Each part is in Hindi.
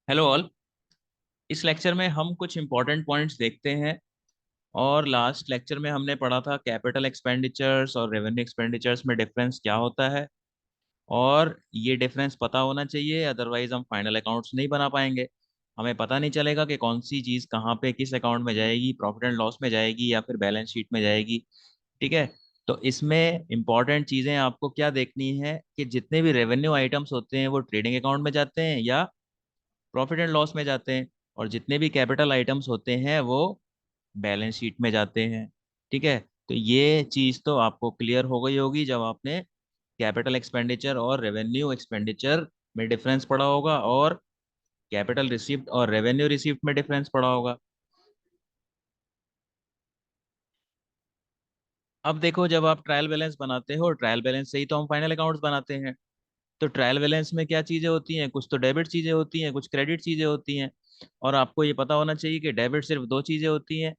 Hello all. इस लेक्चर में हम कुछ इंपॉर्टेंट पॉइंट्स देखते हैं। और लास्ट लेक्चर में हमने पढ़ा था कैपिटल एक्सपेंडिचर्स और रेवेन्यू एक्सपेंडिचर्स में डिफरेंस क्या होता है। और ये डिफरेंस पता होना चाहिए, अदरवाइज हम फाइनल अकाउंट्स नहीं बना पाएंगे। हमें पता नहीं चलेगा कि कौन सी चीज़ कहाँ पे किस अकाउंट में जाएगी, प्रॉफिट एंड लॉस में जाएगी या फिर बैलेंस शीट में जाएगी। ठीक है। तो इसमें इंपॉर्टेंट चीज़ें आपको क्या देखनी है कि जितने भी रेवेन्यू आइटम्स होते हैं वो ट्रेडिंग अकाउंट में जाते हैं या प्रॉफिट एंड लॉस में जाते हैं, और जितने भी कैपिटल आइटम्स होते हैं वो बैलेंस शीट में जाते हैं। ठीक है। तो ये चीज़ तो आपको क्लियर हो गई होगी जब आपने कैपिटल एक्सपेंडिचर और रेवेन्यू एक्सपेंडिचर में डिफरेंस पढ़ा होगा, और कैपिटल रिसिप्ट और रेवेन्यू रिसिप्ट में डिफरेंस पढ़ा होगा। अब देखो, जब आप ट्रायल बैलेंस बनाते हो, ट्रायल बैलेंस से ही तो हम फाइनल अकाउंट्स बनाते हैं। तो ट्रायल बैलेंस में क्या चीजें होती हैं? कुछ तो डेबिट चीजें होती हैं, कुछ क्रेडिट चीजें होती हैं। और आपको ये पता होना चाहिए कि डेबिट सिर्फ दो चीजें होती हैं।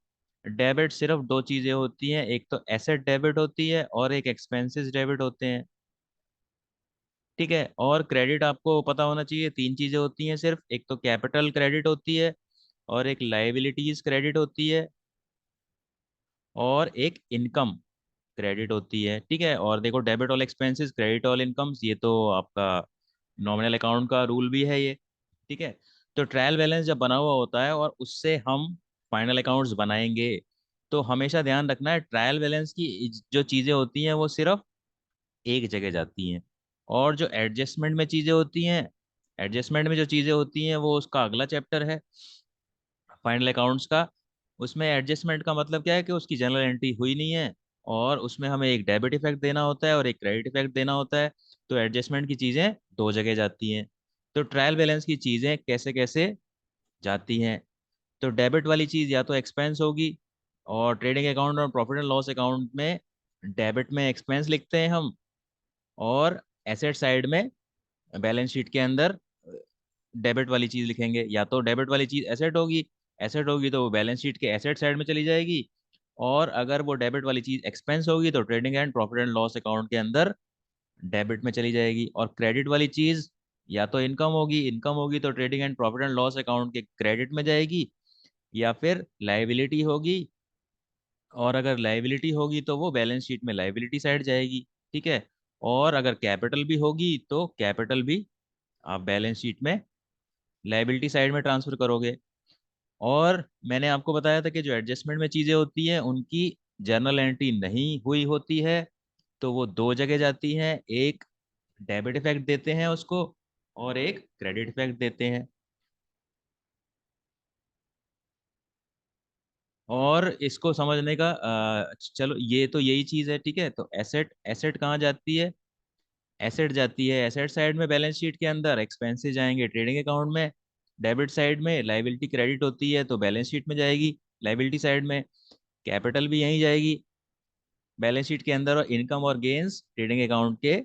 डेबिट सिर्फ दो चीजें होती हैं, एक तो एसेट डेबिट होती है और एक एक्सपेंसेस डेबिट होते हैं। ठीक है। और क्रेडिट आपको पता होना चाहिए, तीन चीजें होती हैं सिर्फ, एक तो कैपिटल क्रेडिट होती है, और एक लाइबिलिटीज क्रेडिट होती है, और एक इनकम क्रेडिट होती है। ठीक है। और देखो, debit all expenses credit all incomes, ये तो आपका नॉमिनल अकाउंट का रूल भी है ये। ठीक है। तो ट्रायल बैलेंस जब बना हुआ होता है और उससे हम फाइनल अकाउंट्स बनाएंगे, तो हमेशा ध्यान रखना है ट्रायल बैलेंस की जो चीज़ें होती हैं वो सिर्फ एक जगह जाती हैं। और जो एडजस्टमेंट में चीज़ें होती हैं, एडजस्टमेंट में जो चीज़ें होती हैं वो उसका अगला चैप्टर है, फाइनल अकाउंट्स का। उसमें एडजस्टमेंट का मतलब क्या है कि उसकी जनरल एंट्री हुई नहीं है, और उसमें हमें एक डेबिट इफेक्ट देना होता है और एक क्रेडिट इफेक्ट देना होता है। तो एडजस्टमेंट की चीज़ें दो जगह जाती हैं। तो ट्रायल बैलेंस की चीज़ें कैसे कैसे जाती हैं? तो डेबिट वाली चीज़ या तो एक्सपेंस होगी, और ट्रेडिंग अकाउंट और प्रॉफिट एंड लॉस अकाउंट में डेबिट में एक्सपेंस लिखते हैं हम, और एसेट साइड में बैलेंस शीट के अंदर डेबिट वाली चीज लिखेंगे। या तो डेबिट वाली चीज एसेट होगी, एसेट होगी तो वो बैलेंस शीट के एसेट साइड में चली जाएगी। और अगर वो डेबिट वाली चीज एक्सपेंस होगी तो trading and profit and loss account के अंदर डेबिट में चली जाएगी। और क्रेडिट वाली चीज या तो इनकम होगी, इनकम होगी तो trading and profit and loss account के क्रेडिट में जाएगी, या फिर लाइबिलिटी होगी, और अगर लाइबिलिटी होगी तो वो बैलेंस शीट में लाइबिलिटी साइड जाएगी। ठीक है। और अगर कैपिटल भी होगी तो कैपिटल भी आप बैलेंस शीट में लाइबिलिटी साइड में ट्रांसफर करोगे। और मैंने आपको बताया था कि जो एडजस्टमेंट में चीज़ें होती हैं उनकी जर्नल एंट्री नहीं हुई होती है, तो वो दो जगह जाती हैं, एक डेबिट इफेक्ट देते हैं उसको, और एक क्रेडिट इफेक्ट देते हैं। और इसको समझने का चलो, ये तो यही चीज़ है। ठीक है। तो एसेट, एसेट कहाँ जाती है? एसेट जाती है एसेट साइड में बैलेंस शीट के अंदर, एक्सपेंसेस जाएंगे ट्रेडिंग अकाउंट में। डेबिट साइड में लाइबिलिटी क्रेडिट होती है तो बैलेंस शीट में जाएगी लाइबिलिटी साइड में। कैपिटल भी यहीं जाएगी बैलेंस शीट के अंदर, और इनकम और गेन्स ट्रेडिंग अकाउंट के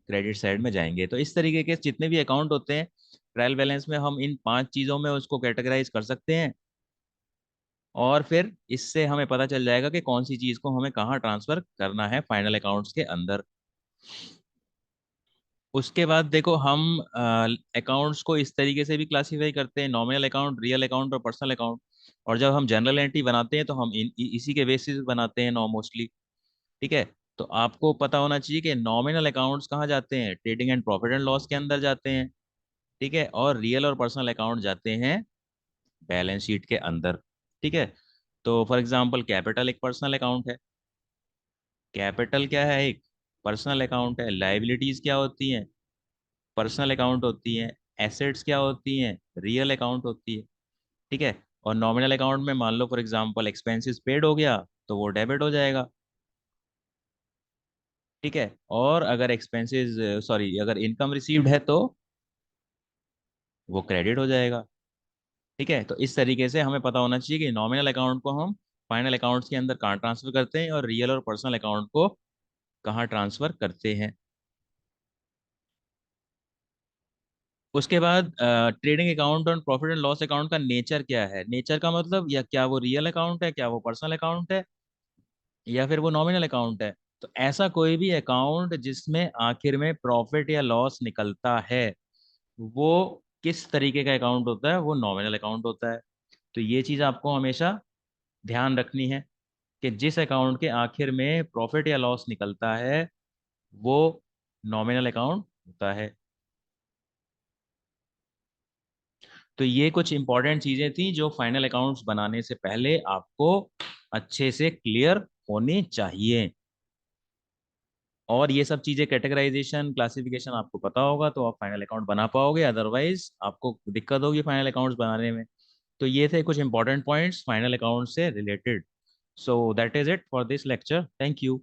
क्रेडिट साइड में जाएंगे। तो इस तरीके के जितने भी अकाउंट होते हैं ट्रायल बैलेंस में, हम इन पांच चीज़ों में उसको कैटेगराइज कर सकते हैं। और फिर इससे हमें पता चल जाएगा कि कौन सी चीज़ को हमें कहाँ ट्रांसफर करना है फाइनल अकाउंट्स के अंदर। उसके बाद देखो, हम अकाउंट्स को इस तरीके से भी क्लासीफाई करते हैं, नॉमिनल अकाउंट, रियल अकाउंट और पर्सनल अकाउंट। और जब हम जनरल एंट्री बनाते हैं तो हम इसी के बेसिस पे बनाते हैं नॉ मोस्टली। ठीक है। तो आपको पता होना चाहिए कि नॉमिनल अकाउंट्स कहाँ जाते हैं, trading and profit and loss के अंदर जाते हैं। ठीक है। और रियल और पर्सनल अकाउंट जाते हैं बैलेंस शीट के अंदर। ठीक है। तो फॉर एग्जांपल, कैपिटल एक पर्सनल अकाउंट है। कैपिटल क्या है? एक पर्सनल अकाउंट है। लाइबिलिटीज क्या होती हैं? पर्सनल अकाउंट होती हैं। एसेट्स क्या होती हैं? रियल अकाउंट होती है। ठीक है। और नॉमिनल अकाउंट में मान लो फॉर एग्जांपल एक्सपेंसेस पेड हो गया तो वो डेबिट हो जाएगा। ठीक है। और अगर एक्सपेंसेस, सॉरी, अगर इनकम रिसीव्ड है तो वो क्रेडिट हो जाएगा। ठीक है। तो इस तरीके से हमें पता होना चाहिए कि नॉमिनल अकाउंट को हम फाइनल अकाउंट्स के अंदर कहाँ ट्रांसफर करते हैं, और रियल और पर्सनल अकाउंट को कहाँ ट्रांसफर करते हैं। उसके बाद ट्रेडिंग अकाउंट और प्रॉफिट एंड लॉस अकाउंट का नेचर क्या है? नेचर का मतलब, या क्या वो रियल अकाउंट है, क्या वो पर्सनल अकाउंट है, या फिर वो नॉमिनल अकाउंट है? तो ऐसा कोई भी अकाउंट जिसमें आखिर में प्रॉफिट या लॉस निकलता है वो किस तरीके का अकाउंट होता है, वो नॉमिनल अकाउंट होता है। तो ये चीज़ आपको हमेशा ध्यान रखनी है कि जिस अकाउंट के आखिर में प्रॉफिट या लॉस निकलता है वो नॉमिनल अकाउंट होता है। तो ये कुछ इंपॉर्टेंट चीजें थी जो फाइनल अकाउंट्स बनाने से पहले आपको अच्छे से क्लियर होनी चाहिए। और ये सब चीजें, कैटेगराइजेशन, क्लासिफिकेशन आपको पता होगा तो आप फाइनल अकाउंट बना पाओगे, अदरवाइज आपको दिक्कत होगी फाइनल अकाउंट्स बनाने में। तो ये थे कुछ इंपॉर्टेंट पॉइंट्स फाइनल अकाउंट से related. So that is it for this lecture. Thank you.